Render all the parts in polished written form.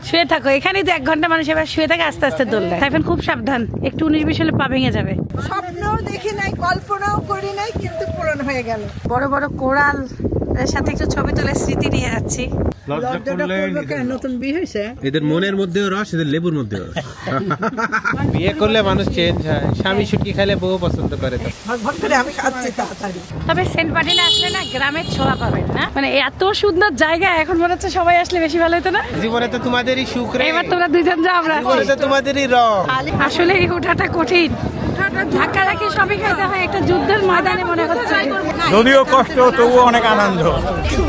শুয়ে থাকো এখানেই তো 1 ঘন্টা মানুষ এবার শুয়ে থাকে আস্তে আস্তে দোলনায়। সাইফান খুব সাবধান, একটু 19-20 হলে পা ভেঙে যাবে। স্বপ্নও দেখি নাই, কল্পনাও করি নাই, কিন্তু পূরণ হয়ে গেল। বড় বড় কোরাল এর সাথে একটু ছবি তুলে স্মৃতি নিয়ে যাচ্ছি। নতুন বিয়ে হয়েছে, এদের মনের মধ্যেও রস, এদের লেবুর মধ্যেও রস। বিয়ে করলে মানুষ চেঞ্জ হয়। স্বামী শুটকি খাইলে বউ পছন্দ করে। আমি খাচ্ছি তাড়াতাড়ি। তবে সেন্ট মার্টিনে আসলে না গ্রামের ছোঁয়া পাবেন না, মানে এত সুন্দর জায়গা। এখন মনে হচ্ছে সবাই আসলে বেশি ভালো হতো না। জীবনে তো তোমাদেরই সুখ রে। এবার তোমরা দুইজন যাও, আমরা জীবনে তো তোমাদেরই রং। আসলে এই ওঠাটা কঠিন, ধাক্কা ধাক্কি সবই খাইতে হয়। একটা যুদ্ধের ময়দানে মনে হচ্ছে, যদিও কষ্ট তবুও অনেক আনন্দ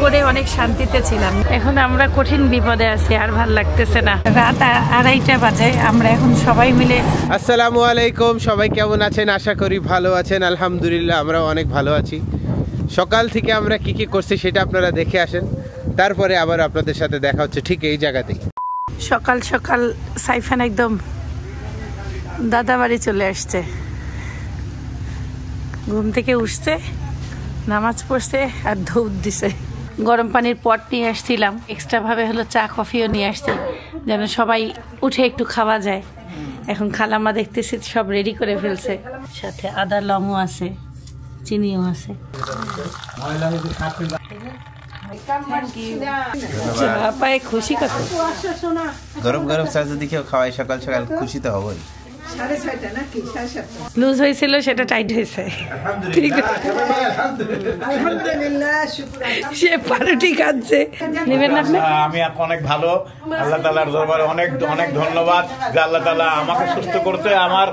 করে অনেক শান্তিতে ছিলাম। এখন আমরা কঠিন বিপদে আছি, আর ভাল লাগতেছে না। রাত 2:30 বাজে, আমরা এখন সবাই মিলে। আসসালামু আলাইকুম, সবাই কেমন আছেন? আশা করি ভালো আছেন। আলহামদুলিল্লাহ আমরাও অনেক ভালো আছি। সকাল থেকে আমরা কি কি করছি সেটা আপনারা দেখে আসেন, তারপরে আবার আপনাদের সাথে দেখা হচ্ছে ঠিক এই জায়গাতেই। সকাল সকাল সাইফান একদম দাদা বাড়ি চলে আসছে। ঘুম থেকে উঠছে, নামাজ পড়ছে আর ধূপ দিছে। গরম পানির পট নিয়ে আসছিলাম, এক্সট্রা ভাবে হলো চা কফিও নিয়ে আসছি, যেন সবাই উঠে একটু খাওয়া যায়। এখন খালাম্মা দেখতেছি সব রেডি করে ফেলছে, সাথে আদা লংও আছে, চিনিও আছে। পায়ে খুশি কত। গরম গরম চা যদি কেউ খাওয়াই সকাল সকাল, খুশি তো হবই। লুজ হয়েছিল সেটা টাইট হয়েছে। সে পাউরুটি খাচ্ছে। নেবেন না আপনি? আমি অনেক ভালো, আল্লাহ তাআলার দরবারে অনেক অনেক ধন্যবাদ যে আল্লাহ তাআলা আমাকে সুস্থ করতে, আমার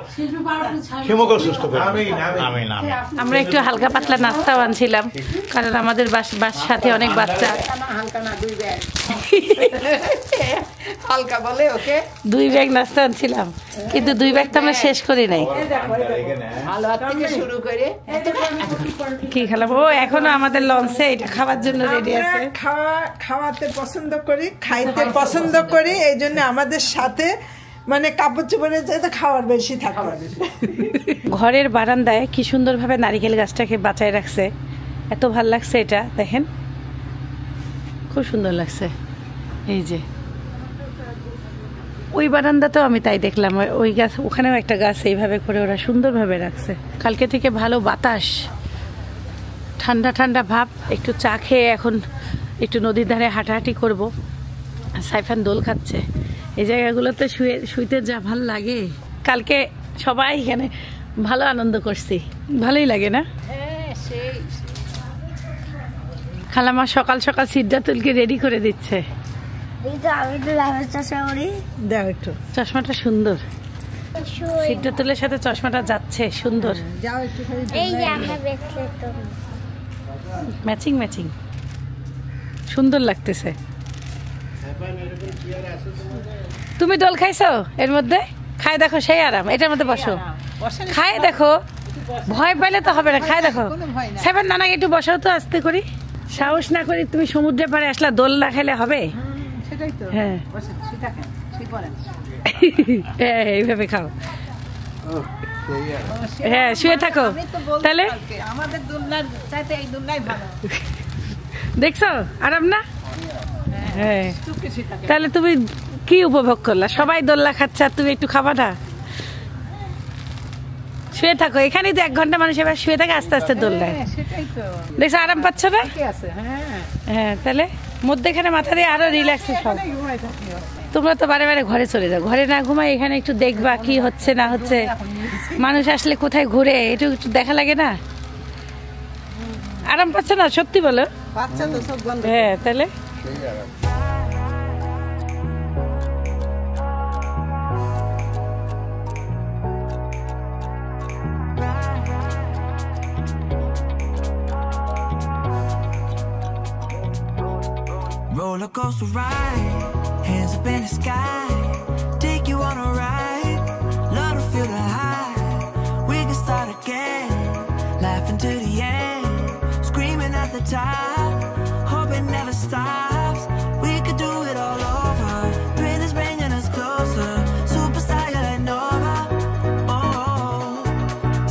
হিমকে সুস্থ করতে। আমিন আমিন। আমরা একটু হালকা পাতলা নাস্তাও আনছিলাম, কারণ আমাদের সাথে অনেক বাচ্চা। হালকা বলে ওকে 2 ব্যাগ নাস্তা আনছিলাম, কিন্তু 2 ব্যাগ তো আমরা শেষ করি নাই। শুরু করে কি খেলাম? ও এখনো আমাদের লঞ্চে এটা খাওয়ার জন্য রেডি আছে। খাওয়াতে পছন্দ করি, খাইতে পছন্দ করি, এই জন্য আমাদের সাথে মানে কাপড় চোপড়ের চাইতে খাওয়ার বেশি থাকে। ঘরের বারান্দায় কি সুন্দরভাবে নারিকেল গাছটাকে বাঁচায় রাখছে, এত ভাল লাগছে। এটা দেখেন, খুব সুন্দর লাগছে। এই যে ওই বারান্দাতেও আমি তাই দেখলাম, ওই গাছ, ওখানেও একটা গাছ এইভাবে করে ওরা সুন্দরভাবে রাখছে। কালকে থেকে ভালো বাতাস, ঠান্ডা ঠান্ডা ভাব। একটু চা খেয়ে এখন একটু নদীর ধারে হাঁটাহাঁটি করব। সাইফান দোল খাচ্ছে। এই জায়গাগুলোতে শুইতে যা ভাল লাগে। কালকে সবাই এখানে ভালো আনন্দ করছি, ভালোই লাগে না? খালামা সকাল সকাল সিদ্ধাতুলকে রেডি করে দিচ্ছে। চশমাটা সুন্দর, সিদ্ধাতুলের সাথে চশমাটা যাচ্ছে সুন্দর। ম্যাচিং ম্যাচিং, সুন্দর লাগতেছে। তুমি দোল খাইছো? এর মধ্যে খাই দেখো, সেই আরাম। এটার মধ্যে বসো, খাই দেখো। ভয় পাইলে তো হবে না, খাই দেখো। সাইফান নানাকে একটু বসাও তো, আস্তে করি। সাহস না করি তুমি সমুদ্রে পাড়ে আসলা, দোল না খাইলে হবে? হ্যাঁ এইভাবে খাও। হ্যাঁ শুয়ে থাকো তাহলে। দেখছো আরাম না? হ্যাঁ তাহলে তুমি কি উপভোগ করলা? সবাই দোল্লা খাচ্ছে আর তুমি একটু খাবা না? শুয়ে থাকো এখানেই তো 1 ঘন্টা মানুষ এবার শুয়ে থাকে আস্তে আস্তে দোল্লায়। দেখছো আরাম পাচ্ছ না? হ্যাঁ তাহলে মধ্যেখানে মাথা দিয়ে আরো রিল্যাক্স খাও। তোমরা তো বারে বারে ঘরে চলে যাও, ঘরে না ঘুমাই এখানে একটু দেখবা কি হচ্ছে না হচ্ছে। মানুষ আসলে কোথায় ঘুরে একটু একটু দেখা লাগে না? আরাম পাচ্ছ না? সত্যি বলো। হ্যাঁ তাহলে roller coaster ride, hands up in the sky, take you on a ride, love to feel the high, we can start again, laughing to the end, screaming at the top, hope it never stops, we could do it all over, breathe is bringing us closer, superstar you're like Nova, oh,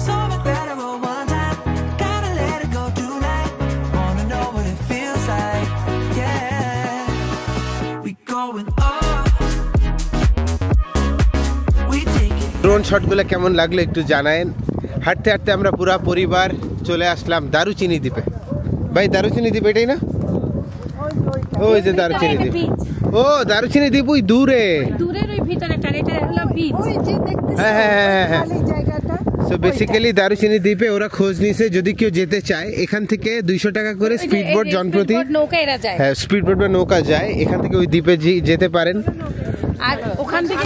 so incredible one time, gotta let it go tonight, wanna know what it feels like, yeah. Going up, drone শটগুলো কেমন লাগলো একটু জানায়েন। হাঁটতে হাঁটতে আমরা পুরা পরিবার চলে আসলাম দারুচিনি দ্বীপে। ভাই দারুচিনি দ্বীপ এটাই না? ওই যে দারুচিনি দ্বীপ। ও দারুচিনি দ্বীপ ওই দূরে, দূরের ওই ভিতরেটা, এটা হলো বিচ। ওই যে দেখতেছেন হ্যাঁ হ্যাঁ হ্যাঁ। খালি জায়গাটা। সো বেসিক্যালি দারুচিনি দ্বীপে ওরা খোঁজ নিয়েছে যদি কেউ যেতে চায় এখান থেকে 200 টাকা করে স্পিড বোট জনপ্রতি, নৌকা এরা যায়। হ্যাঁ স্পিড বোট বা নৌকা যায় এখান থেকে ওই দ্বীপে যেতে পারেন। আর ওখান থেকে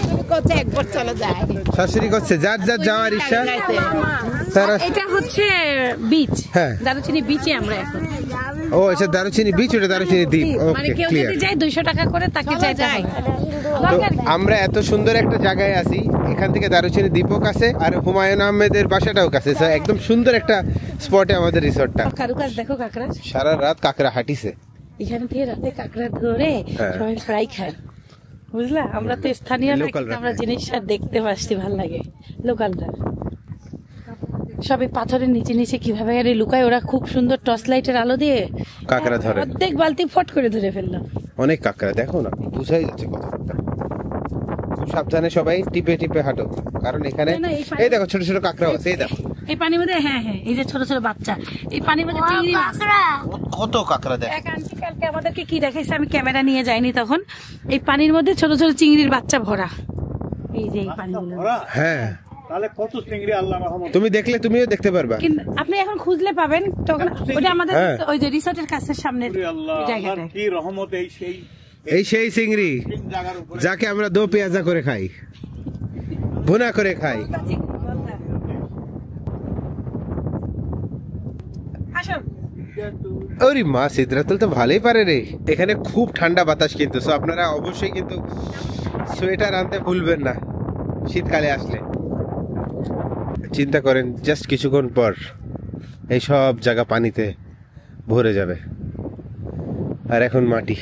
একবার চলে যায়। শাশুড়ি করছে যার যার যাওয়ার ইচ্ছা তারা। এটা হচ্ছে বিচ, হ্যাঁ দারুচিনি বিচে আমরা এখন। ও আচ্ছা দারুচিনি বিচ, ওটা দারুচিনি দ্বীপ। মানে ওকে কেউ ক্লিয়ার। যদি যায় 200 টাকা করে তাকে যায়। তো আমরা এত সুন্দর একটা জায়গায় আছি, এখান থেকে দারুচিনি দ্বীপও কাছে আর হুমায়ুন আহমেদের বাসাটাও কাছে। So, একদম সুন্দর একটা স্পটে আমাদের রিসর্টটা। কারুকাজ দেখো কাকড়া, সারা রাত কাকড়া হাঁটিছে এখানে থেকে রাতে কাকড়া ধরে সবাই ফ্রাই খায়, বুঝলা? আমরা তো স্থানীয় না, Local কিন্তু আমরা রাখে। জিনিসটা দেখতে পাচ্ছি, ভালো লাগে লোকালটা। সবই পাথরের নিচে নিচে কিভাবে আরে লুকায় ওরা, খুব সুন্দর টর্চ লাইটের আলো দিয়ে কাকড়া ধরে। অর্ধেক বালতি ফট করে ধরে ফেললো। অনেক কাকড়া দেখো না, বুঝাই যাচ্ছে কত। খুব সাবধানে সবাই টিপে টিপে হাঁটো, কারণ এখানে না, এই পানি- এই দেখো ছোট ছোট কাকড়া আছে। এই দেখো এই পানির মধ্যে, হ্যাঁ হ্যাঁ, এই যে ছোট ছোট বাচ্চা, এই পানির মধ্যে চিংড়ি মাছ। কত কাকড়া দেখো। এক আন্টি কালকে আমাদেরকে কি দেখাইছে, আমি ক্যামেরা নিয়ে যাইনি তখন। এই পানির মধ্যে ছোট ছোট চিংড়ির বাচ্চা ভরা, এই যে এই পানিগুলো। হ্যাঁ তাহলে কত চিংড়ি আল্লাহ রহমত। তুমি দেখলে তুমিও দেখতে পারবা। কিন্তু আপনি এখন খুঁজলে পাবেন, তখন ওটা আমাদের হ্যাঁ। ওই যে রিসোর্টের কাছে সামনের আল্লাহ জায়গাটা। কি রহমত, এই সেই এই সেই চিংড়ি জায়গার উপরে। যাকে আমরা দো পেঁয়াজা করে খাই, ভুনা করে খাই। আসুন। ওরে মা, সিদ্ধাতুল তো ভালোই পারে রে। এখানে খুব ঠান্ডা বাতাস কিন্তু, সো আপনারা অবশ্যই কিন্তু সোয়েটার আনতে ভুলবেন না শীতকালে আসলে। চিন্তা করেন জাস্ট কিছুক্ষণ পর এই সব জায়গা পানিতে ভরে যাবে, আর এখন মাটি।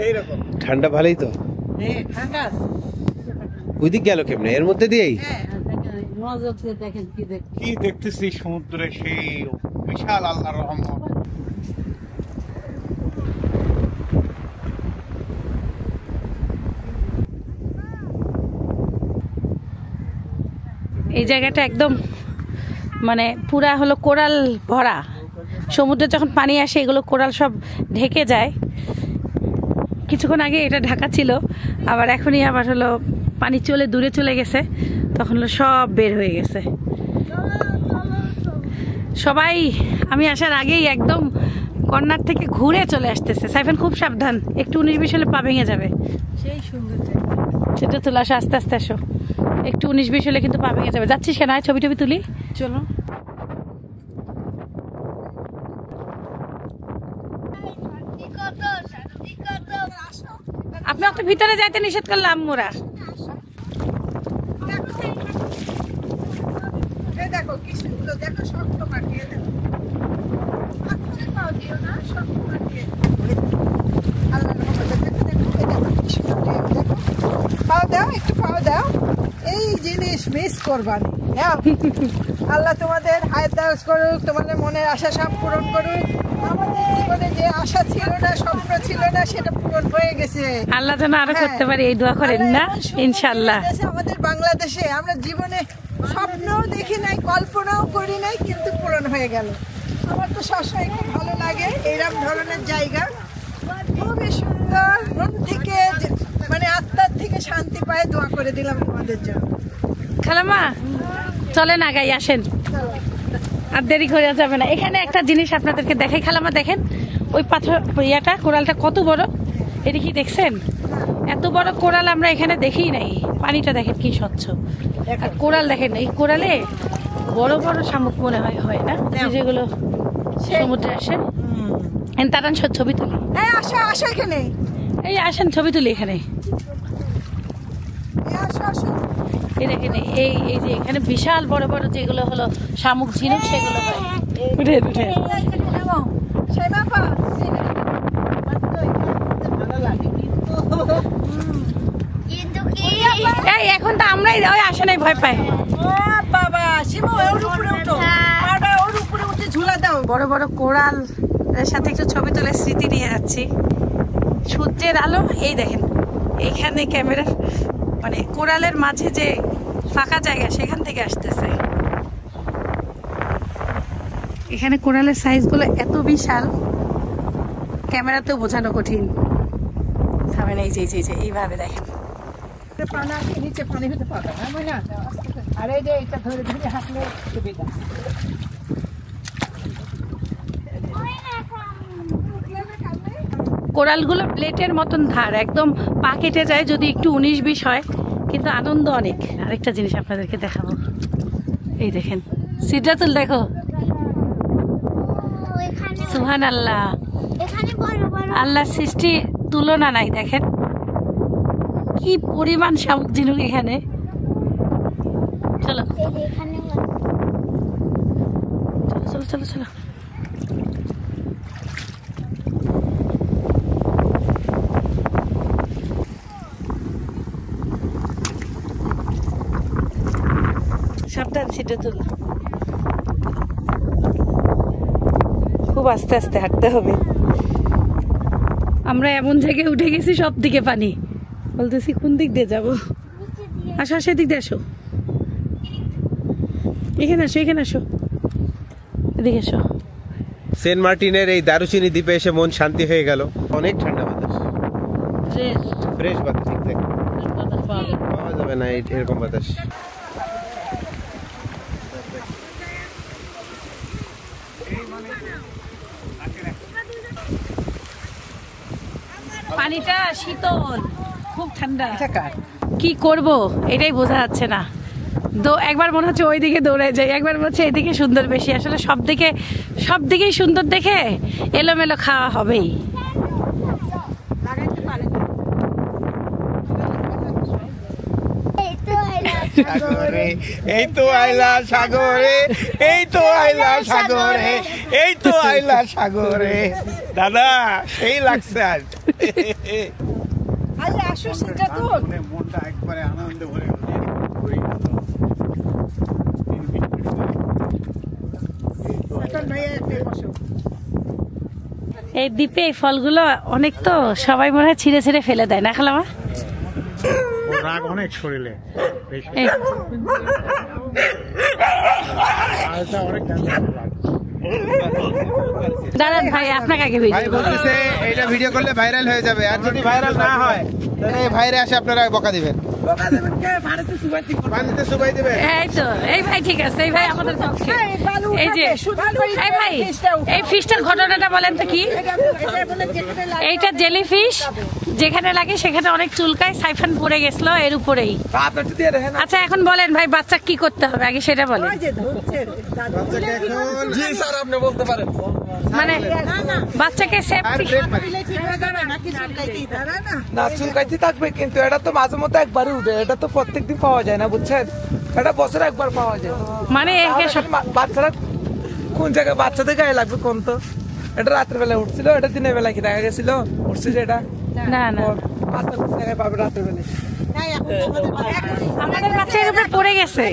এইরকম ঠান্ডা ভালোই তো। ওইদিক গেল কেমনে এর মধ্যে দিয়েই? কি দেখতেছি সমুদ্রে, সেই বিশাল আল্লাহর রহমত। এই জায়গাটা একদম মানে পুরা হলো কোরাল ভরা। সমুদ্রে যখন পানি আসে এগুলো কোরাল সব ঢেকে যায়। কিছুক্ষণ আগে এটা ঢাকা ছিল, আবার এখনই আবার হলো পানি চলে দূরে চলে গেছে, তখন হলো সব বের হয়ে গেছে। সবাই আমি আসার আগেই একদম কর্নার থেকে ঘুরে চলে আসতেছে। সাইফান খুব সাবধান, একটু 19-20 হলে পা ভেঙে যাবে। সেই সুন্দর সেটা তোলা, আসো আস্তে আস্তে আসো, একটু 19-20 হলে কিন্তু পা ভেঙে যাবে। যাচ্ছিস কেন? ছবি টবি তুলি, চলো। আপনার তো ভিতরে যাইতে নিষেধ করলাম মোরা। এই দেখো কি সুন্দর, দেখো শক্ত মাটি, এই দেখো। পাথরে পাও দিও না, শক্ত মাটি। আল্লাহর রহমতে দেখো, দেখো, এই দেখো কি সুন্দর, দেখো। পাও দাও, একটু পাও দাও। এই জিনিস মিস করবা না। হ্যাঁ, আল্লাহ তোমাদের হায়াত দারাজ করুক, তোমাদের মনের আশা সব পূরণ করুক। আমাদের জীবনে যে আশা ছিল না, স্বপ্ন ছিল না, সেটা পূরণ হয়ে গেছে। আল্লাহ যেন আরো করতে পারি, এই দোয়া করেন না ইনশাআল্লাহ। আমাদের বাংলাদেশে আমরা জীবনে স্বপ্নও দেখি নাই, কল্পনাও করি নাই, কিন্তু পূরণ হয়ে গেল। আমার তো সবসময় খুব ভালো লাগে এইরকম ধরনের জায়গা, খুবই সুন্দর। মন থেকে মানে আত্মার থেকে শান্তি পায়। দোয়া করে দিলাম তোমাদের জন্য। খালামা চলেন আগাই আসেন, আর দেরি করে যাবে না। এখানে একটা জিনিস আপনাদেরকে দেখাই। খালামা দেখেন ওই পাথর ইয়াটা, কোরালটা কত বড়, এটা কি দেখছেন? এত বড় কোরাল আমরা এখানে দেখিই নাই। পানিটা দেখেন কি স্বচ্ছ, আর কোরাল দেখেন, এই কোরালে বড় বড় শামুক মনে হয়, হয় না যেগুলো সমুদ্রে আসে। তারান ছবি তুলি, এই আসো, আসো এখানে, এই আসেন ছবি তুলি এখানে। এই আসো, আসো। এই দেখেন এই এই যে এখানে বিশাল বড় বড় যেগুলো হলো শামুক ঝিনুক, সেগুলো হয়। উঠে উঠে এই এখন তো আমরাই ওই আসে নাই, ভয় পাই। বাবা শিমু, ওর উপরে উঠো, পাটা ওর উপরে উঠে ঝুলা দাও, বড় বড় কোরাল এর সাথে একটু ছবি তুলে স্মৃতি নিয়ে যাচ্ছি। সূর্যের আলো এই দেখেন, এইখানে ক্যামেরার মানে কোরালের মাঝে যে ফাঁকা জায়গা সেখান থেকে আসতেছে। এখানে কোরালের সাইজগুলো এত বিশাল ক্যামেরাতেও বোঝানো কঠিন। সামনে এই যে এইভাবে দেখেন। পানা নিচে পানি হতে পারবে না, মানে আর এই যে এটা ধরে ধরে হাঁটলে সুবিধা। কোরালগুলো প্লেটের মতন ধার, একদম পা কেটে যায় যদি একটু 19-20 হয়, কিন্তু আনন্দ অনেক। আরেকটা জিনিস আপনাদেরকে দেখাবো, এই দেখেন সিদ্ধাতুল, দেখো সুবহানাল্লাহ, আল্লাহর সৃষ্টি তুলনা নাই। দেখেন কি পরিমাণ শামুক ঝিনুক এখানে। চলো চলো চলো চলো। সাবধান সিদ্ধাতুল, খুব আস্তে আস্তে হাঁটতে হবে। আমরা এমন জায়গায় উঠে গেছি সব দিকে পানি, বলতেছি কোন দিক দিয়ে যাবো। আসো সেদিক দিয়ে আসো, এখানে আসো, এখানে আসো, এদিকে আসো। সেন্ট মার্টিনের এই দারুচিনি দ্বীপে এসে মন শান্তি হয়ে গেল। অনেক ঠান্ডা বাতাস, ফ্রেশ বাতাস, পাওয়া যাবে না এরকম বাতাস। পানিটা শীতল, খুব ঠান্ডা। কি করব এটাই বোঝা যাচ্ছে না। একবার মনে হচ্ছে ওইদিকে দৌড়ে যাই, একবার মনে হচ্ছে এদিকে সুন্দর বেশি। আসলে সব দিকেই সুন্দর দেখে এলোমেলো খাওয়া হবেই। এই তো আইলা সাগরে, এই তো আইলা সাগরে, এই তো আইলা সাগরে। দাদা সেই লাগছে আজ। আসো সিদ্ধাতুল, মনটা একবারে আনন্দে ভরে গেল। এই দ্বীপে এই ফলগুলো অনেক, তো সবাই মনে হয় ছিঁড়ে ছিঁড়ে ফেলে দেয় না খালামা? রাগ অনেক শরীরে, দাঁড়ান ভাই, আপনাকে আগে ভাই বলতেছে এটা ভিডিও করলে ভাইরাল হয়ে যাবে, আর যদি ভাইরাল না হয় তাহলে এই ভাইরে আসে আপনারা বকা দিবেন। পানিতে সুবাই দিবেন। এই তো এই ভাই ঠিক আছে, এই ভাই আমাদের পক্ষে। এই যে এই ভাই, এই ফিশটার ঘটনাটা বলেন তো কি? এইটা জেলি ফিশ, যেখানে লাগে সেখানে অনেক চুলকায়, সাইফান পড়ে গেছিল এর উপরেই। আচ্ছা এখন বলেন ভাই, বাচ্চা কি করতে হবে আগে সেটা বলেন। জি স্যার, আপনি বলতে পারেন। মানে বাচ্চাকে সেফটি না, চুলকাইতে থাকবে, কিন্তু এটা তো মাঝে মধ্যে একবারই উঠে, এটা তো প্রত্যেকদিন পাওয়া যায় না, বুঝছেন? এটা বছরে একবার পাওয়া যায়। মানে বাচ্চারা কোন জায়গায় বাচ্চাদের গায়ে লাগবে কোন? তো এটা রাত্রে বেলা উঠছিল, এটা দিনের বেলা কি দেখা গেছিল উঠছে? যেটা না না, বাচ্চা কোন জায়গায় পাবে রাত্রে বেলা? আমাদের বাচ্চার উপরে পড়ে গেছে।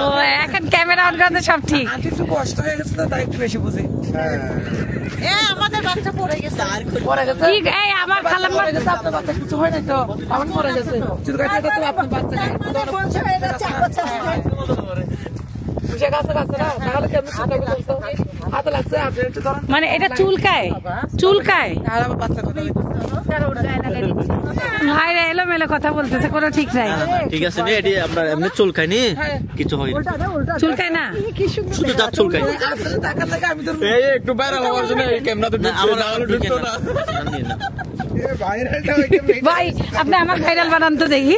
ও এখন ক্যামেরা অন করতে সব ঠিক। একটু কষ্ট হয়ে গেছে তো, তাই একটু বেশি বুঝি। আমাদের বাচ্চা পড়ে গেছে, ঠিক। এই আমার খালাম্মা, আপনার বাচ্চা কিছু হয় না তো? আমার পড়ে গেছে চুলকাইতে, এটা তো আপনার বাচ্চা মানে এটা চুলকায়, চুলকায়। ভাই এলোমেলো কথা বলতেছে, কোনো ঠিক নাই। ঠিক আছে, এটি আপনার এমনি চুলকায়নি, কিছু হয় না, চুলকায় না, শুধু দাঁত চুলকায়। একটু বাইরে হওয়ার জন্য এই ক্যামেরাতে ভাই আপনি আমার ভাইরাল বানান তো দেখি।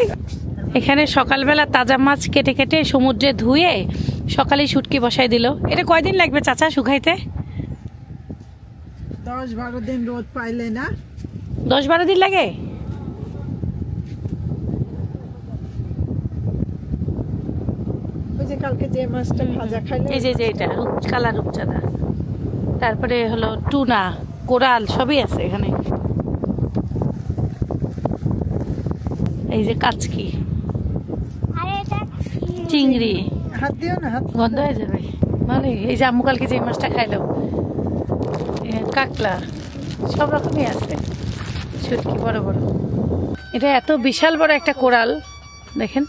এখানে সকালবেলা তাজা মাছ কেটে কেটে সমুদ্রে ধুয়ে সকালে শুটকি বসাই দিল। এটা কয়দিন লাগবে চাচা শুকাইতে? 10-12 দিন রোদ পাইলে না। 10-12 দিন লাগে? ওই যে কালকে যে মাছটা ভাজা খাইলে, এই যে এটা কালা রূপচাঁদা, তারপরে হলো টুনা, কোরাল সবই আছে এখানে। এই যে কাচকি, চিংড়ি, হাত দিও না, হাত গন্ধ হয়ে যাবে। মানে এই যে আম্মু কালকে যে মাছটা খাইলো, কাকলা সব রকমই আছে, শুটকি বড় বড়। এটা এত বিশাল বড় একটা কোরাল দেখেন,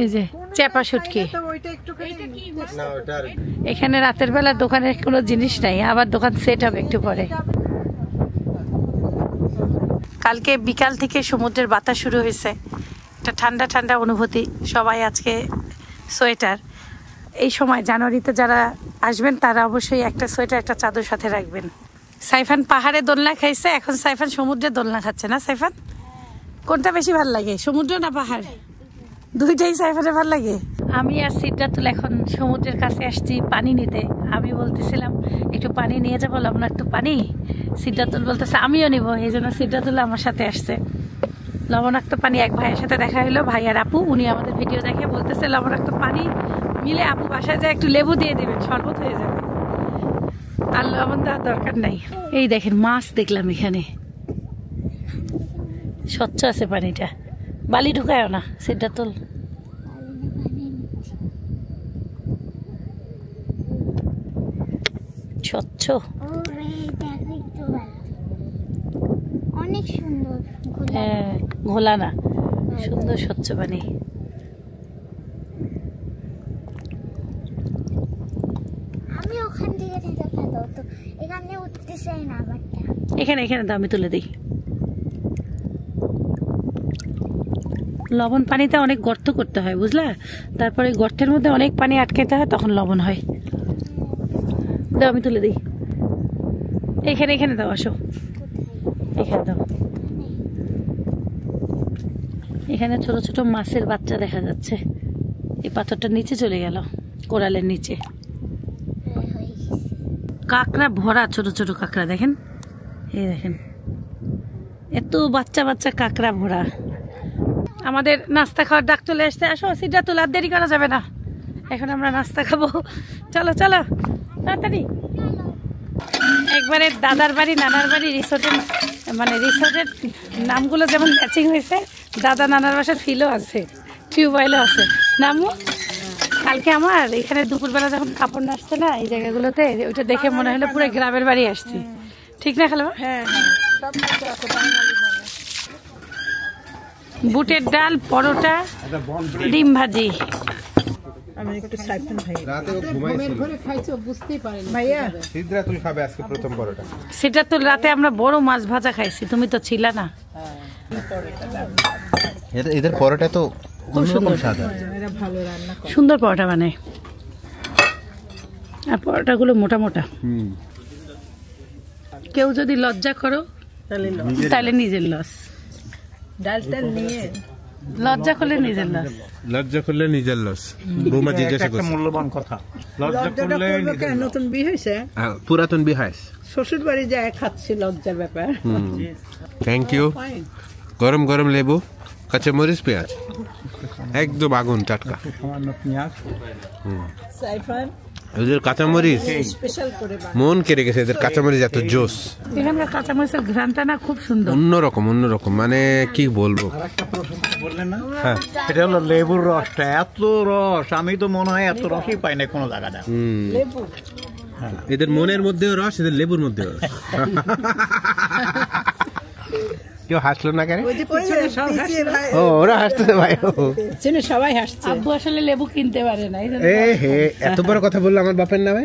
এই যে চেপা শুটকি। এখানে রাতের বেলা দোকানের কোনো জিনিস নাই, আবার দোকান সেট হবে একটু পরে। কালকে বিকাল থেকে সমুদ্রের বাতাস শুরু হয়েছে, একটা ঠান্ডা ঠান্ডা অনুভূতি। সবাই আজকে সোয়েটার। এই সময় জানুয়ারিতে যারা আসবেন তারা অবশ্যই একটা সোয়েটার একটা চাদর সাথে রাখবেন। সাইফান পাহাড়ে দোলনা খাইছে, এখন সাইফান সমুদ্রে দোলনা খাচ্ছে না? সাইফান কোনটা বেশি ভালো লাগে, সমুদ্র না পাহাড়? দুইটাই সাইফানের ভালো লাগে। আমি আর সিদ্ধাতুল এখন সমুদ্রের কাছে আসছি পানি নিতে। আমি বলতেছিলাম একটু পানি নিয়ে যাবো, লবণাক্ত পানি। সিদ্ধাতুল বলতেছে আমিও নিব, এই জন্য সিদ্ধাতুল আমার সাথে আসছে। লবণাক্ত পানি এক ভাইয়ের সাথে দেখা হলো, ভাই আর আপু, উনি আমাদের ভিডিও দেখে বলতেছে লবণাক্ত পানি মিলে আপু বাসায় যায় একটু লেবু দিয়ে দেবেন, শরবত হয়ে যাবে, আর লবণ দেওয়ার দরকার নাই। এই দেখেন মাছ দেখলাম এখানে, স্বচ্ছ আছে পানিটা, বালি ঢুকায়ও না। সিদ্ধাতুল স্বচ্ছ, অনেক সুন্দর, হ্যাঁ ঘোলা না, সুন্দর স্বচ্ছ পানি। আমি ওখান থেকে থেকে ভালো হতো, এখানে উঠতে চাই না। আবারটা এখানে এখানে তো আমি তুলে দিই। লবণ পানিতে অনেক গর্ত করতে হয় বুঝলা, তারপরে গর্তের মধ্যে অনেক পানি আটকাতে হয়, তখন লবণ হয়। দাও আমি তুলে দিই। এখানে এখানে দাও, আসো এখানে দাও। এখানে ছোট ছোট মাছের বাচ্চা দেখা যাচ্ছে। এই পাথরটা নিচে চলে গেল, কোরালের নিচে। কাঁকড়া ভরা, ছোট ছোট কাঁকড়া দেখেন, এই দেখেন এত বাচ্চা বাচ্চা কাঁকড়া ভরা। আমাদের নাস্তা খাওয়ার ডাক চলে আসছে, আসো সিদ্ধাতুল, আর দেরি করা যাবে না, এখন আমরা নাস্তা খাবো। চলো চলো তাড়াতাড়ি। একবারে দাদার বাড়ি নানার বাড়ি রিসোর্টের, মানে রিসোর্টের নামগুলো যেমন ম্যাচিং হয়েছে, দাদা নানার বাসার ফিলও আছে, টিউবওয়েলও আছে। নামও কালকে আমার এখানে দুপুরবেলা যখন কাপড় নাচছে না এই জায়গাগুলোতে, ওইটা দেখে মনে হলো পুরো গ্রামের বাড়ি আসছি। ঠিক না খালা? হ্যাঁ, বুটের ডাল, পরোটা, ডিম ভাজি। আমি একটু সাইফান ভাই রাতে ও ঘুমাইছিল, ভাইয়া সিদ্ধাতুল খাবে আজকে প্রথম পরোটা। সেটা তো রাতে আমরা বড় মাছ ভাজা খাইছি, তুমি তো ছিলা না। এদের পরোটা তো অন্যরকম স্বাদ, এরা ভালো রান্না করে। সুন্দর পরোটা বানায়, আর পরোটাগুলো মোটা মোটা। কেউ যদি লজ্জা করো তাহলে নিজের লস, ডালটা নিয়ে লজ্জা করলে নিজের লস। লজ্জা করলে নিজের লস। বৌমা জিজ্ঞাসা করছে, মূল্যবান কথা, লজ্জা লজ্জাটা করলে করলো কেন? নতুন বিয়ে হয়েছে, পুরাতন বিহাইস, শ্বশুর বাড়ি যায় খাচ্ছি, লজ্জার ব্যাপার। Thank you. গরম গরম লেবু, কাঁচামরিচ, পেঁয়াজ, একদম আগুন টাটকা। সামান্য পেঁয়াজ, সাইফান এদের কাঁচামরিচ স্পেশাল করে মন কেড়ে গেছে, এদের কাঁচামরিচ এত জোস। এখানকার কাঁচামরিচের ঘ্রাণটা না খুব সুন্দর, অন্যরকম অন্যরকম, মানে কি বলবো। বললেন না, হ্যাঁ এটা হলো লেবুর রসটা, এত রস আমি তো মনে হয় এত রসই পাই না কোনো জায়গাটা। লেবু। এদের মনের মধ্যেও রস, এদের লেবুর মধ্যেও রস। কেউ হাসলো না কেন? ওই যে পিছনে সব হাসছে ভাই, ও ওরা হাসতেছে ভাই, পিছনে সবাই হাসছে। আব্বু আসলে লেবু কিনতে পারে না, এই জন্য এ হে এত বড় কথা বললো আমার বাপের নামে।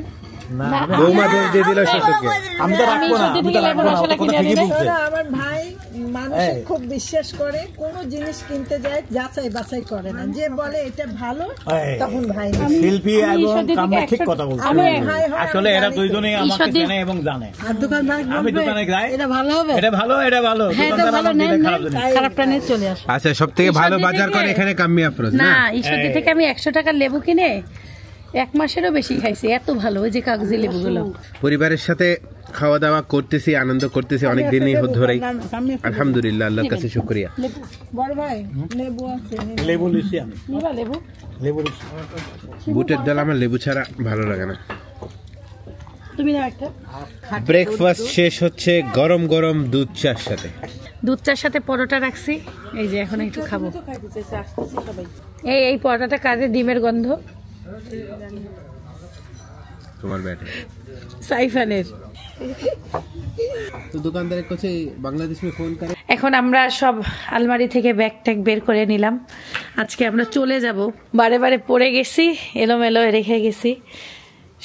বৌমা দোষ দিয়ে দিল শ্বশুরকে। আমি তো রাখবো না, আমি তো রাখবো না, ওটা কথা ঠিকই বলছে। ওরা আমার ভাই মানুষে খুব বিশ্বাস করে, কোনো জিনিস কিনতে যায় যাচাই বাছাই করে না, যে বলে এটা ভালো তখন ভাই নেয়। শিল্পী এবং কামরা ঠিক কথা বলছে। ভাই হয়, আসলে এরা দুইজনেই আমাকে চেনে এবং জানে। আর দোকানদার আমি দোকানে যাই, এটা ভালো হবে, এটা ভালো, এটা ভালো, হ্যাঁ এটা দোকানদার ভালো, আমাকে নেন দিলে নেন, খারাপ জিনিস। খারাপটা নিয়ে চলে আসো। আচ্ছা, সব থেকে ভালো বাজার করে এখানে কাম্মি আফরোজ না, না? ঈশ্বরদী থেকে আমি 100 টাকার লেবু কিনে 1 মাসেরও বেশি খাইছি, এত ভালো ওই যে কাগজি লেবুগুলো। পরিবারের সাথে খাওয়া দাওয়া করতেছি, আনন্দ করতেছি অনেক দিনই ধরেই, আলহামদুলিল্লাহ, আল্লাহর কাছে শুকরিয়া। বড় ভাই লেবু আছে, লেবু লিখছি আমি, নিবা লেবু? লেবু লিখছি। বুটের ডাল আমার লেবু ছাড়া ভালো লাগে না। তুমি দাও একটা। ব্রেকফাস্ট শেষ হচ্ছে গরম গরম দুধ চার সাথে। দুধ চার সাথে পরোটা রাখছি, এই যে এখন একটু খাবো। এই পরোটাটা কাজে ডিমের গন্ধ তোমার ব্যাট সাইফানের। তো দোকানদারের কাছে বাংলাদেশ মে ফোন করে। এখন আমরা সব আলমারি থেকে ব্যাগ ট্যাগ বের করে নিলাম। আজকে আমরা চলে যাব। বারে বারে পড়ে গেছি, এলোমেলো রেখে গেছি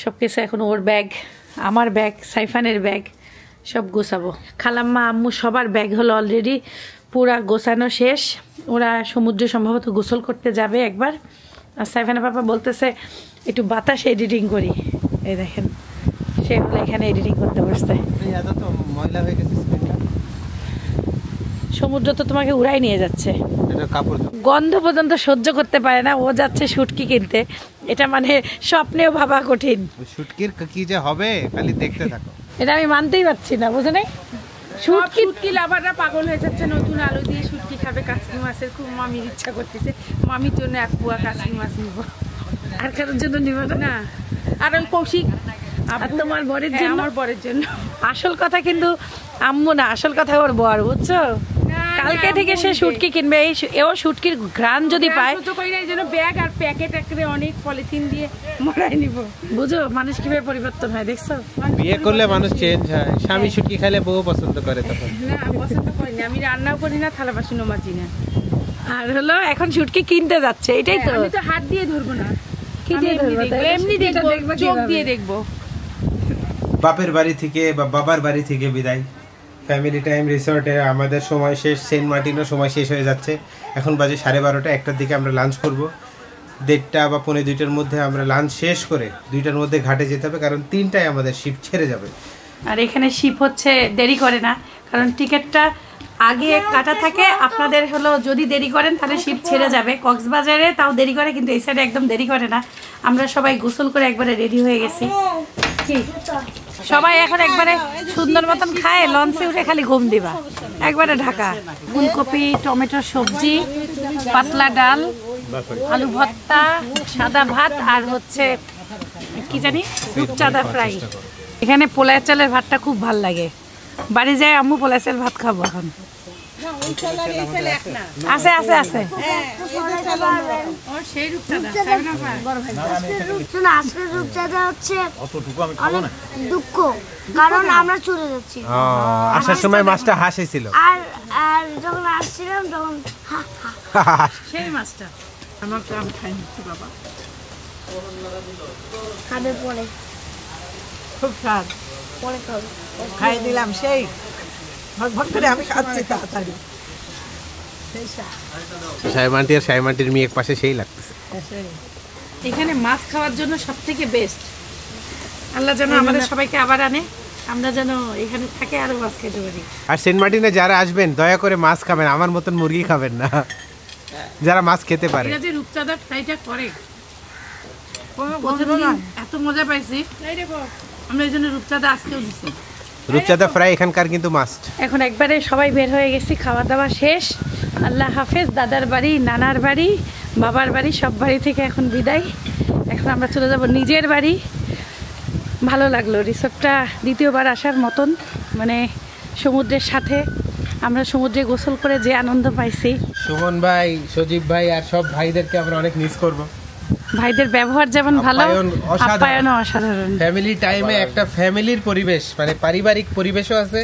সব কিছু। এখন ওর ব্যাগ, আমার ব্যাগ, সাইফানের ব্যাগ সব গোছাবো। খালাম্মা আম্মু সবার ব্যাগ হলো অলরেডি পুরা গোছানো শেষ। ওরা সমুদ্রে সম্ভবত গোসল করতে যাবে একবার। আর সাইফানের পাপা বলতেছে একটু বাতাস এডিটিং করি। এই দেখেন সে হলো এখানে এডিটিং করতে বসছে। ময়লা হয়ে গেছে, সমুদ্র তো তোমাকে উড়াই নিয়ে যাচ্ছে, কাপড় গন্ধ পর্যন্ত সহ্য করতে পারে না। ও যাচ্ছে শুটকি কিনতে, এটা মানে স্বপ্নেও ভাবা কঠিন। শুটকির কি যে হবে খালি দেখতে থাকো। এটা আমি মানতেই পারছি না, বুঝে নাই? শুটকি লাভাররা পাগল হয়ে যাচ্ছে, নতুন আলু দিয়ে শুটকি খাবে। কাশ্মীর মাছের খুব মামির ইচ্ছা করতেছে, মামির জন্য এক পুয়া কাশ্মীর মাছ নিব। আর কারোর জন্য নিব না। আর ওই কৌশিক আর তোমার বরের জন্য? আমার বরের জন্য। আসল কথা কিন্তু আম্মু না, আসল কথা ওর বর, বুঝছো? কালকে থেকে সে শুটকি কিনবে। এও শুটকির ঘ্রাণ যদি পায়, এই জন্য ব্যাগ আর প্যাকেট একেবারে অনেক পলিথিন দিয়ে মরাই নিব। বুঝো মানুষ কিভাবে পরিবর্তন হয়, দেখছো? বিয়ে করলে মানুষ চেঞ্জ হয়। স্বামী শুটকি খেলে বউ পছন্দ করে তখন। না পছন্দ করি না, আমি রান্নাও করি না, থালা বাসনও মাজি না। আর হলো এখন শুটকি কিনতে যাচ্ছে, এটাই তো। আমি তো হাত দিয়ে ধরবো না, কি দিয়ে ধরবো? এমনি দেখবো, চোখ দিয়ে দেখবো। বাপের বাড়ি থেকে বা বাবার বাড়ি থেকে বিদায়, ফ্যামিলি টাইম রিসর্টে আমাদের সময় শেষ। সেন্ট মার্টিনও সময় শেষ হয়ে যাচ্ছে। এখন বাজে 12:30, 1টার দিকে আমরা লাঞ্চ করব। 1:30 বা 1:45-2টার মধ্যে আমরা লাঞ্চ শেষ করে 2টার মধ্যে ঘাটে যেতে হবে, কারণ 3টায় আমাদের শিপ ছেড়ে যাবে। আর এখানে শিপ হচ্ছে দেরি করে না, কারণ টিকিটটা আগে কাটা থাকে। আপনাদের হলো যদি দেরি করেন তাহলে শিপ ছেড়ে যাবে। কক্সবাজারে তাও দেরি করে, কিন্তু এই সাইডে একদম দেরি করে না। আমরা সবাই গোসল করে একবারে রেডি হয়ে গেছি। কি সবাই এখন একবারে সুন্দর মতন খায়, লঞ্চে উঠে খালি ঘুম দিবা একবারে ঢাকা। ফুলকপি, টমেটো সবজি, পাতলা ডাল, আলু ভর্তা, সাদা ভাত, আর হচ্ছে কি জানি রূপচাঁদা ফ্রাই। এখানে পোলায়ের চালের ভাতটা খুব ভাল লাগে। বাড়ি যায় আম্মু পোলায়ের চালের ভাত খাবো এখন। আছে আছে আছে রূপচাঁদা হচ্ছে দুঃখ, কারণ আমরা চলে যাচ্ছি। আসার সময় মাছটা হাসেছিল, আর আর যখন আসছিলাম তখন সেই মাছটা আমাকে আমি খাই নিচ্ছি বাবা, খাবে পরে, খুব স্বাদ। পরে খাবে। খাই দিলাম সেই ভট করে আমি খাচ্ছি তাড়াতাড়ি। সাইমান্টি আর সাইমান্টির মেয়ে এক পাশে সেই লাগতেছে। এখানে মাছ খাওয়ার জন্য সব থেকে বেস্ট। আল্লাহ যেন আমাদের সবাইকে আবার আনে, আমরা যেন এখানে থাকে আরো মাছ খেতে পারি। আর সেন্ট মার্টিনে যারা আসবেন দয়া করে মাছ খাবেন, আমার মতন মুরগি খাবেন না, যারা মাছ খেতে পারে। এরা যে রূপচাঁদা ফ্রাইটা করে এত মজা পাইছি আমরা, এই জন্য রূপচাঁদা আজকেও দিচ্ছি। রূপচাঁদা ফ্রাই এখানকার কিন্তু মাস্ট। এখন একবারে সবাই বের হয়ে গেছি, খাওয়া দাওয়া শেষ। আল্লাহ হাফেজ। দাদার বাড়ি, নানার বাড়ি, বাবার বাড়ি, সব বাড়ি থেকে এখন বিদায়। এখন আমরা চলে যাব নিজের বাড়ি। ভালো লাগলো রিসোর্টটা, দ্বিতীয়বার আসার মতন। মানে সমুদ্রের সাথে আমরা সমুদ্রে গোসল করে যে আনন্দ পাইছি। সুমন ভাই, সজীব ভাই আর সব ভাইদেরকে আমরা অনেক মিস করব। ভাইদের ব্যবহার যেমন ভালো, আপ্যায়নও অসাধারণ। ফ্যামিলি টাইমে একটা ফ্যামিলির পরিবেশ, মানে পারিবারিক পরিবেশও আছে।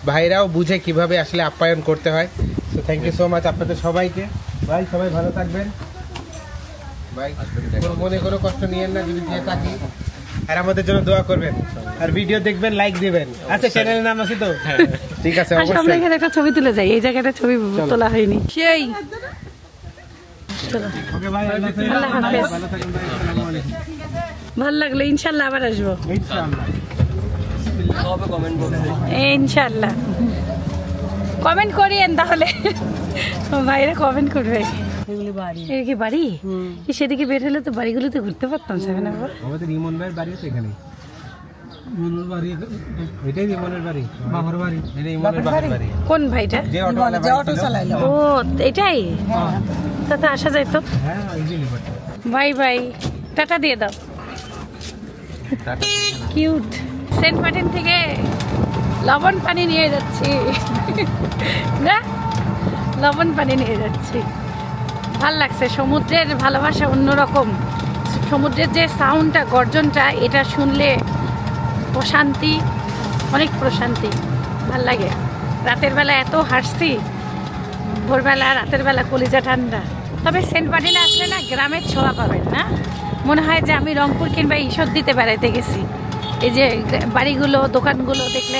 ভাইরাও বুঝে কিভাবে আসলে আপ্যায়ন করতে হয়। তো থ্যাংক ইউ সো মাচ আপনাদের সবাইকে। ভাই সবাই ভালো থাকবেন ভাই, মনে কোনো কষ্ট নিয়েন না যদি দিয়ে থাকি। আর আমাদের জন্য দোয়া করবেন, আর ভিডিও দেখবেন, লাইক দিবেন। আচ্ছা চ্যানেলের নাম আছে তো? ঠিক আছে, আমরা এখানে একটা ছবি তুলে যাই। এই জায়গাটা ছবি তোলা হয়নি। সেই আল্লাহ হাফেজ। ভালো লাগলো, ইনশাল্লাহ আবার আসবো ইনশাল্লাহ। কমেন্ট করিয়েন তাহলে, ভাইরা কমেন্ট করবে। এর কি বাড়ি? সেদিকে বের হলে তো বাড়িগুলোতে ঘুরতে পারতাম। সেখানে আমাদের ইমন ভাইয়ের বাড়ি তো এখানে। এটাই ইমনের বাড়ি, বাবার বাড়ি। এটা ইমনের বাবার বাড়ি। কোন ভাইটা? যে অটো চালাইলো। ও এটাই, তাতে আসা যায় তো। হ্যাঁ ইজিলি। বাই বাই, টাটা দিয়ে দাও। কিউট। সেন্ট মার্টিন থেকে লবণ পানি নিয়ে যাচ্ছি না, লবণ পানি নিয়ে যাচ্ছি। ভাল লাগছে, সমুদ্রের ভালোবাসা অন্যরকম। সমুদ্রের যে সাউন্ডটা, গর্জনটা, এটা শুনলে প্রশান্তি, অনেক প্রশান্তি, ভাল লাগে। রাতের বেলা এত হাসছি, ভোরবেলা রাতের বেলা কলিজা ঠান্ডা। তবে সেন্ট মার্টিনে আসলে না গ্রামের ছোঁয়া পাবেন না, মনে হয় যে আমি রংপুর কিংবা ঈশ্বরদীতে বেড়াইতে গেছি। এই যে বাড়িগুলো, দোকানগুলো দেখলে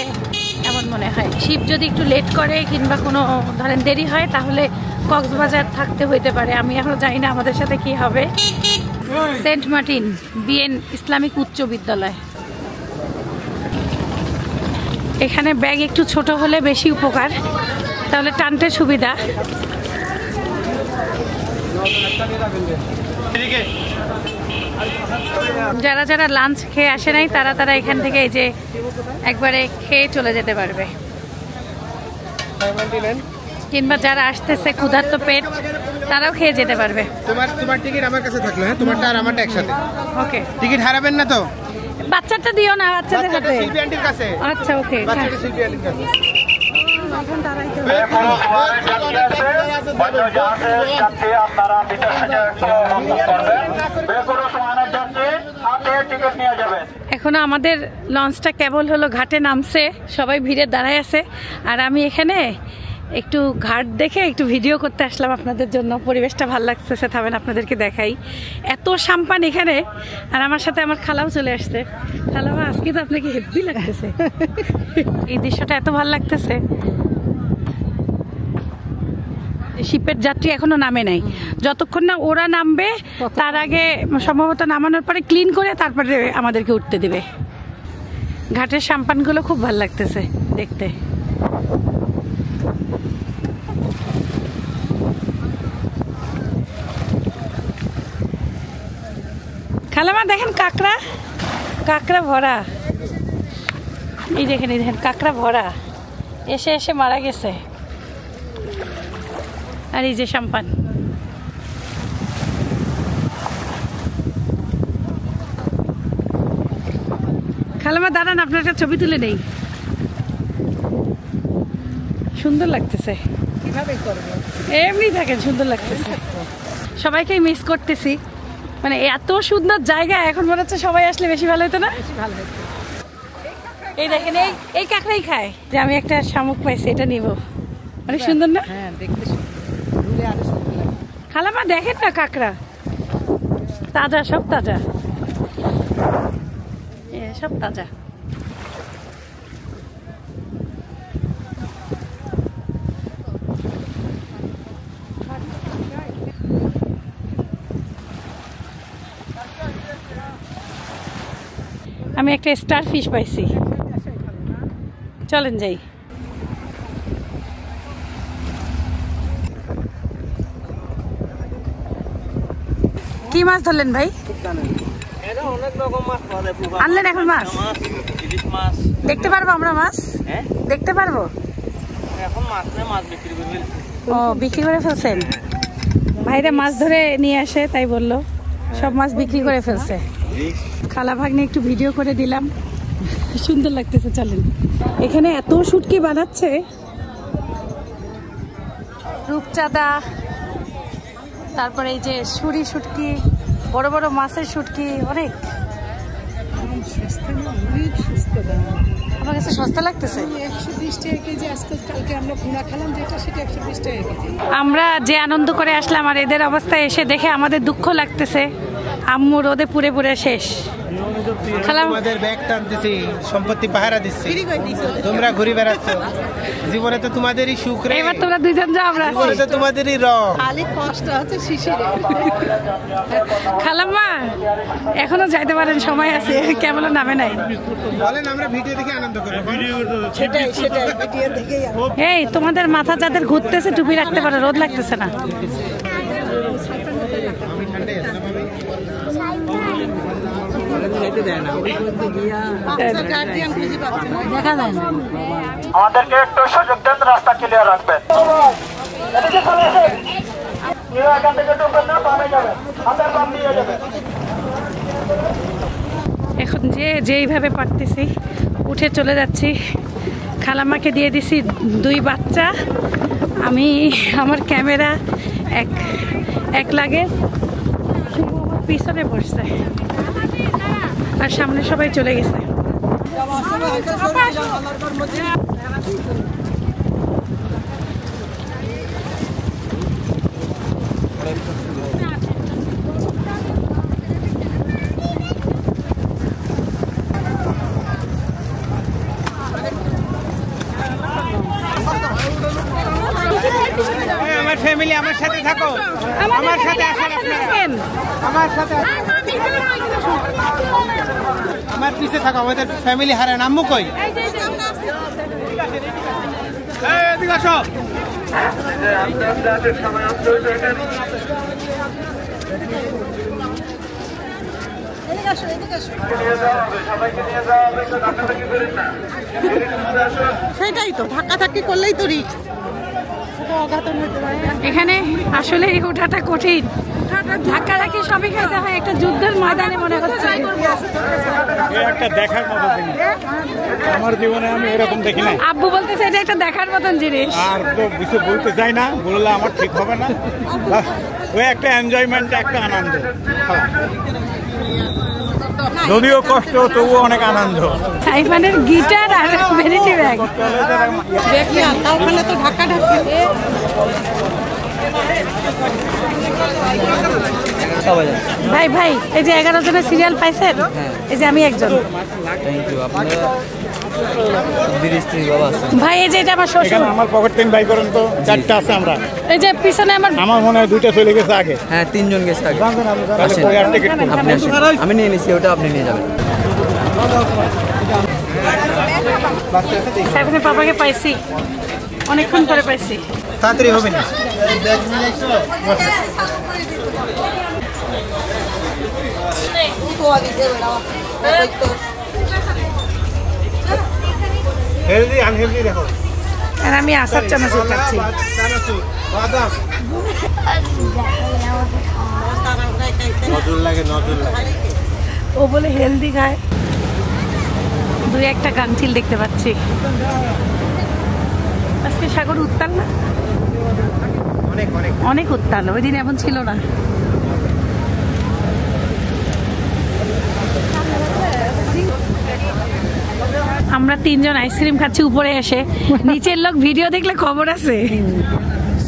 এমন মনে হয়। শিপ যদি একটু লেট করে কিংবা কোনো ধরেন দেরি হয় তাহলে কক্সবাজার থাকতে হইতে পারে, আমি এখনো জানি না আমাদের সাথে কি হবে। সেন্ট মার্টিন বিএন ইসলামিক উচ্চ বিদ্যালয়। এখানে ব্যাগ একটু ছোট হলে বেশি উপকার, তাহলে টানতে সুবিধা। যারা যারা লাঞ্চ খেয়ে আসে নাই তারা তারা এখান থেকে এই যে একবারে খেয়ে চলে যেতে পারবে, কিংবা যারা আসতেছে ক্ষুধার্ত পেট তারাও খেয়ে যেতে পারবে। তোমার টিকিট আমার কাছে থাকলো, হ্যাঁ, তোমারটা আর আমারটা একসাথে। ওকে, টিকিট হারাবেন না তো? বাচ্চাটা দিও না, বাচ্চাদের হাতে। শিল্পী আন্টির কাছে। আচ্ছা, ওকে। বাচ্চাটা শিল্পী আন্টির কাছে। এখনো আমাদের লঞ্চটা কেবল হলো ঘাটে নামছে, সবাই ভিড়ে দাঁড়ায় আছে, আর আমি এখানে একটু ঘাট দেখে একটু ভিডিও করতে আসলাম আপনাদের জন্য। পরিবেশটা ভালো লাগতেছে, থামেন আপনাদেরকে দেখাই। এত সাম্পান এখানে, আর আমার সাথে আমার খালাও চলে আসছে। খালামা, আজকে তো আপনাকে হেভি লাগতেছে, এই দৃশ্যটা এত ভালো লাগতেছে। শিপের যাত্রী এখনো নামে নাই, যতক্ষণ না ওরা নামবে তার আগে সম্ভবত নামানোর পরে ক্লিন করে তারপরে আমাদেরকে উঠতে দেবে। ঘাটের সাম্পানগুলো খুব ভালো লাগতেছে দেখতে। খালামা দেখেন কাঁকড়া, কাঁকড়া ভরা, এই দেখেন, এই দেখেন কাঁকড়া ভরা, এসে এসে মারা গেছে। আর এই যে সাম্পান, খালামা দাঁড়ান, আপনার একটা ছবি তুলে নেই, সুন্দর লাগতেছে। এমনি থাকেন, সুন্দর লাগতেছে। সবাইকে মিস করতেছি, মানে এত সুন্দর জায়গা, এখন মনে হচ্ছে সবাই আসলে বেশি ভালো হতো না? এই দেখেন, এই কাঁকড়াই খায়। যে আমি একটা শামুক পাইছি, এটা নিব, অনেক সুন্দর না? হ্যাঁ, দেখতে সুন্দর। খালামা দেখেন না কাঁকড়া, তাজা, সব তাজা, সব তাজা। আমি একটা স্টার ফিশ পাইছি, চলেন যাই। কি মাছ ধরলেন ভাই? আনলেন এখন মাছ? দেখতে পারবো আমরা মাছ? দেখতে পারবো? ও, বিক্রি করে ফেলছেন? ভাইরা মাছ ধরে নিয়ে আসে, তাই বললো সব মাছ বিক্রি করে ফেলছে। খালা ভাগ্নে একটু ভিডিও করে দিলাম, সুন্দর লাগতেছে। চলেন, এখানে এত শুটকি বানাচ্ছে, রূপচাঁদা, তারপরে এই যে সুরি শুটকি, বড় বড় মাছের শুটকি, অনেক আমার কাছে সস্তা লাগতেছে। 120 টাকা কেজি। আজকে কালকে আমরা ভুনা খেলাম যেটা, সেটা 120 টাকা কেজি। আমরা যে আনন্দ করে আসলাম, আর এদের অবস্থা এসে দেখে আমাদের দুঃখ লাগতেছে। আম্মু রোদে পুড়ে পুড়ে শেষ। আমাদের ব্যাগ টানতেছি, সম্পত্তি পাহারা দিচ্ছি, তোমরা ঘুরে বেড়াচ্ছ। জীবনে তো তোমাদেরই সুখ রে, এবার তোমরা দুইজন যাও, আমরা জীবনে তো তোমাদেরই রং। খালি কষ্ট হচ্ছে শিশিরে। খালাম্মা এখনো যাইতে পারেন, সময় আছে, কেবল নামে নাই। বলেন, আমরা ভিডিও দেখে আনন্দ করি। সেটাই ভিডিও দেখেই। এই তোমাদের মাথা যাদের ঘুরতেছে টুপি রাখতে পারো, রোদ লাগতেছে না। দেখা যায় না। আমাদেরকে একটু সুযোগ দেন, রাস্তা ক্লিয়ার রাখবেন। এখন যেইভাবে পারতেছি উঠে চলে যাচ্ছি। খালাম্মাকে দিয়ে দিছি 2 বাচ্চা, আমি আমার ক্যামেরা এক লাগে পিছনে বসছে আর সামনে সবাই চলে গেছে। আমার ফ্যামিলি আমার সাথে থাকো, আমার সাথে আসেন আপনারা, আমার সাথে আমার পিছে থাকো, আমাদের ফ্যামিলি হারান। আম্মু কই? এদিকে আসো। সেটাই তো, ধাক্কা ধাক্কি করলেই তো রিস্ক। এখানে আসলে ওঠাটা কঠিন, ধাক্কা ধাক্কি সবই খাইতে হয়, একটা যুদ্ধের ময়দানে মনে হচ্ছে। একটা দেখার মতো জিনিস আমার জীবনে আমি এরকম দেখি নাই। আব্বু বলতেছে এটা একটা দেখার মতন জিনিস। আর তো কিছু বলতে চাই না, বললে আমার ঠিক হবে না। ওই একটা এনজয়মেন্ট, একটা আনন্দ, যদিও কষ্ট তবুও অনেক আনন্দ। সাইফানের গিটার আর ভ্যানিটি ব্যাগ দেখলাম, তারপরে তো ধাক্কা ধাক্কি। ভাই ভাই এই যে 11 জনের সিরিয়াল পাইছেন, এই যে আমি একজন। ভাই এই যে এটা আমার শ্বশুর। আমার পকেট থেকে বাই করেন তো, 4টা আছে। আমরা এই যে পিছনে আমার মনে হয় 2টা চলে গেছে আগে। হ্যাঁ 3 জন গেছে আগে। আপনি আসেন, আমি নিয়ে নিছি, ওটা আপনি নিয়ে যাবেন। সাইফানের পাপাকে পাইছি, অনেকক্ষণ পরে পাইছি। তাড়াতাড়ি হবে না। হেলদি আনহেলদি দেখো। আর আমি আচার চানাচুর খাচ্ছি। বাদাম নজর লাগে, নজর লাগে। ও বলে হেলদি খায়। 2-1টা কানচিল দেখতে পাচ্ছি। আজকে সাগর উত্তাল না? অনেক অনেক অনেক উত্তাল, ওই দিন এমন ছিল না। আমরা 3 জন আইসক্রিম খাচ্ছি উপরে এসে, নিচের লোক ভিডিও দেখলে খবর আছে।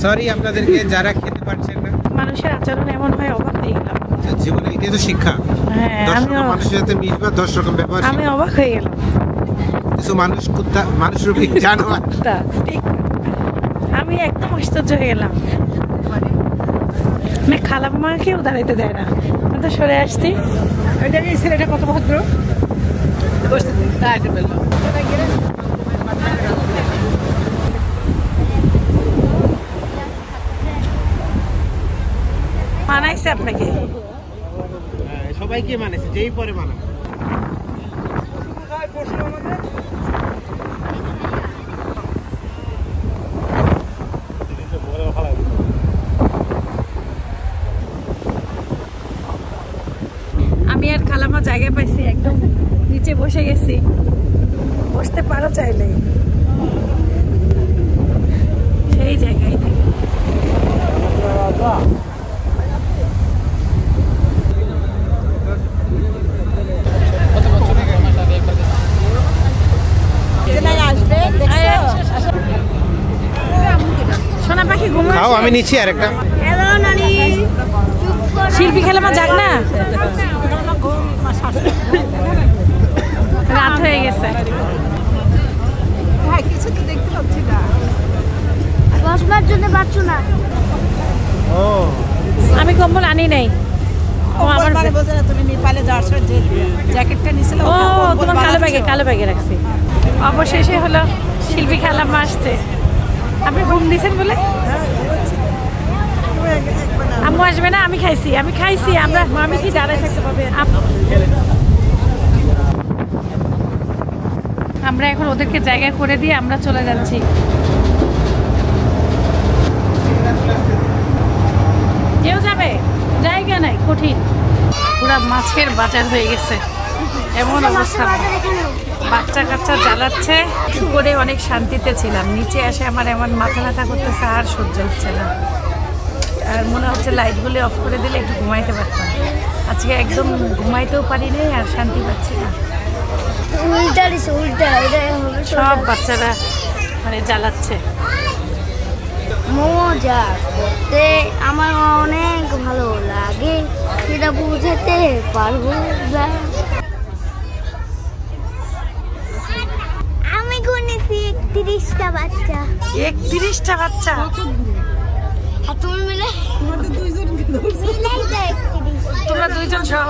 সরি আপনাদেরকে যারা খেতে পারছেন না। মানুষের আচরণ এমন হয়, অবাক হয়ে গেলাম। জীবনে এটাই তো শিক্ষা। হ্যাঁ, 10 রকম মানুষের সাথে মিশবা, 10 রকম ব্যাপার। আমি অবাক হয়ে গেলাম। কিছু মানুষ কুত্তা, মানুষ রূপী জানোয়ার। ঠিক, আমি একদম আশ্চর্য হয়ে গেলাম। মানে খালাম্মাকেও দাঁড়াইতে দেয় না, আমি তো সরে আসছি। ওইটা এই ছেলেটা কত ভদ্র। মানাইছে আপনাকে? সবাইকে মানেছে, যেই পরে মানা। আমি আর খালাম্মা জায়গায় পাইছি, একদম নিচে বসে গেছি। বসতে পারো চাইলে সেই জায়গায়। সোনা পাখি ঘুমাচ্ছে। খাও, আমি নিচ্ছি আরেকটা। শিল্পী খালাম্মা যাক না, রাত হয়ে গেছে। কিছু তো দেখতে পাচ্ছি না। বসবার জন্য পাচ্ছ না। ও আমি কম্বল আনি নাই। ও আমার বলছে না তুমি নেপালে যাওয়ার সময় যে জ্যাকেটটা নিয়েছিল। ও তোমার কালো ব্যাগে রাখছি। অবশেষে হলো শিল্পী খালাম্মা আসছে। আপনি ঘুম দিয়েছেন বলে? আম্মু আসবে না? আমি খাইছি। আমি কি দাঁড়ায় থাকতে পারবে? আমরা এখন ওদেরকে জায়গায় করে দিয়ে আমরা চলে যাচ্ছি। কেউ যাবে? জায়গা নাই, কঠিন। পুরা মাছের বাজার হয়ে গেছে। এমন অবস্থা, বাচ্চা কাচ্চা জ্বালাচ্ছে করে অনেক শান্তিতে ছিলাম। নিচে এসে আমার এমন মাথা ব্যথা করতেছে, আর সহ্য হচ্ছে না। আর মনে হচ্ছে লাইটগুলো অফ করে দিলে একটু ঘুমাইতে পারতাম। আজকে একদম ঘুমাইতেও পারি নাই, আর শান্তি পাচ্ছি না। সব বাচ্চারা মানে জ্বালাচ্ছে। মজা করতে আমার অনেক ভালো লাগে, সেটা বুঝাতে পারবো না। আমি গুনেছি 31টা বাচ্চা। 31টা বাচ্চা? আর তুমি মিলে তোমরা দুইজন সহ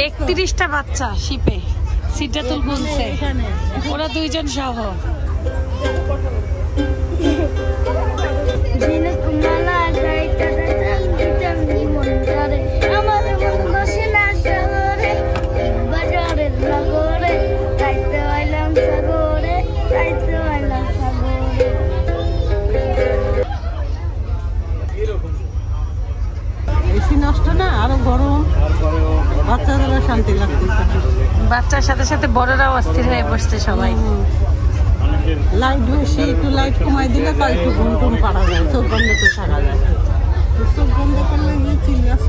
31টা বাচ্চা শিপে। সিদ্ধাতুল গুনছে, ওরা দুইজন সহ। বেশি নষ্ট না, আরো গরম, বাচ্চাদের শান্তি লাগতেছে। বাচ্চার সাথে সাথে বড়রাও অস্থির হয়ে বসছে সবাই। লাইট বেশি, একটু লাইট কমাই দিলে তাই একটু ঘুম টুম পারা যায়, চোখ বন্ধ করে থাকা যায়। চোখ বন্ধ করলে চিল্লাস।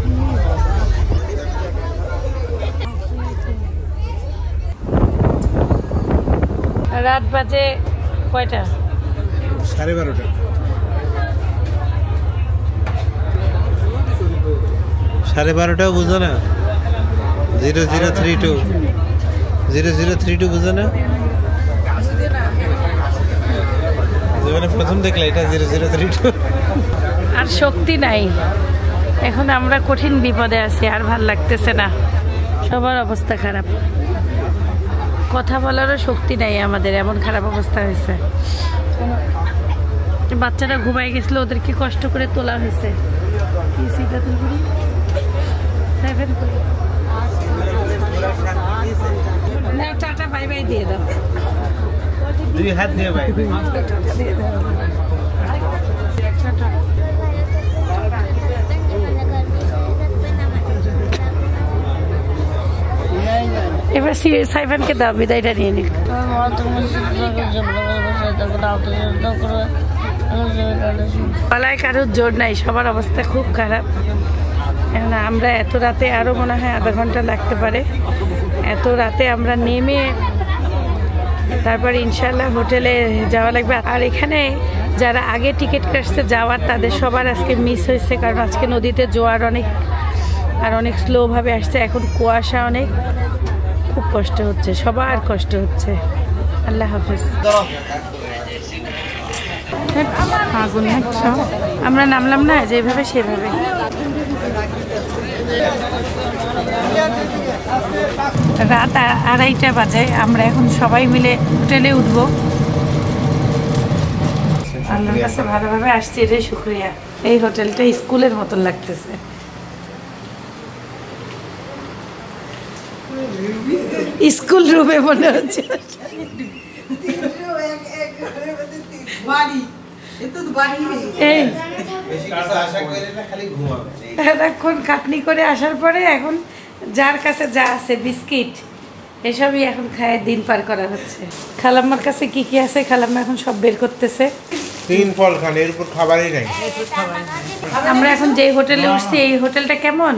রাত বাজে কয়টা? 12:30। 12:30 বুঝো না? 0032 বুঝো না? জীবনে প্রথম দেখলে এটা 0032। আর শক্তি নাই, এখন আমরা কঠিন বিপদে আছি, আর ভাল লাগতেছে না। সবার অবস্থা খারাপ, কথা বলারও শক্তি নাই আমাদের, এমন খারাপ অবস্থা হয়েছে। বাচ্চারা ঘুমাই গেছিল, ওদেরকে কষ্ট করে তোলা হয়েছে। টাটা বাই বাই দিয়ে দাও, 2 হাত দিয়ে বাই বাই। এবার সাইফানকে দাও, বিদায়টা নিয়ে নিক। গলায় কারোর জোর নাই, সবার অবস্থা খুব খারাপ। এখন আমরা এত রাতে, আরো মনে হয় আধা ঘন্টা লাগতে পারে, এত রাতে আমরা নেমে তারপর ইনশাল্লাহ হোটেলে যাওয়া লাগবে। আর এখানে যারা আগে টিকিট কাটতে যাওয়ার, তাদের সবার আজকে মিস হয়েছে, কারণ আজকে নদীতে জোয়ার অনেক, আর অনেক স্লোভাবে আসছে। এখন কুয়াশা অনেক, খুব কষ্ট হচ্ছে, সবার কষ্ট হচ্ছে। আল্লাহ হাফেজ। আগুন আমরা নামলাম না যেভাবে সেভাবে। রাত 2:30 বাজে, আমরা এখন সবাই মিলে হোটেলে উঠবো। আল্লাহর কাছে ভালোভাবে আসছি, এটাই শুক্রিয়া। এই হোটেলটা স্কুলের মতন লাগতেছে। স্কুল রুমে মনে হচ্ছে। এখন খাটনি করে আসার পরে এখন যার কাছে যা আছে বিস্কিট এসবই এখন খায় দিন পার করা হচ্ছে। খালাম্মার কাছে কি কি আছে খালাম্মা এখন সব বের করতেছে। 3 ফল খান, এর উপর খাবারই নাই। আমরা এখন যে হোটেলে উঠছি, এই হোটেলটা কেমন,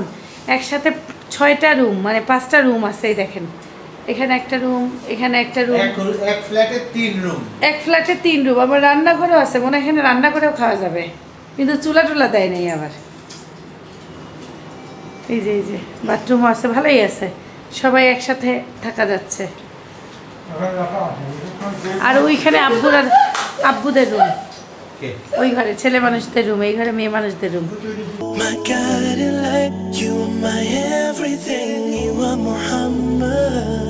একসাথে 6টা রুম, মানে 5টা রুম আছে। এই দেখেন, এখানে একটা রুম, এখানে একটা রুম, এক ফ্ল্যাটে 3 রুম। এক ফ্ল্যাটে 3 রুম। আবার রান্নাঘরও আছে, মনে হয় এখানে রান্না করেও খাওয়া যাবে, কিন্তু চুলা টুলা দেয় নাই আবার। এই যে বাথরুমও আছে, ভালোই আছে, সবাই একসাথে থাকা যাচ্ছে। আর ওইখানে আব্বুদের রুম, ওই ঘরে ছেলে মানুষদের রুম, এই ঘরে মেয়ে মানুষদের room. My guiding light, you are my everything, you are Muhammad.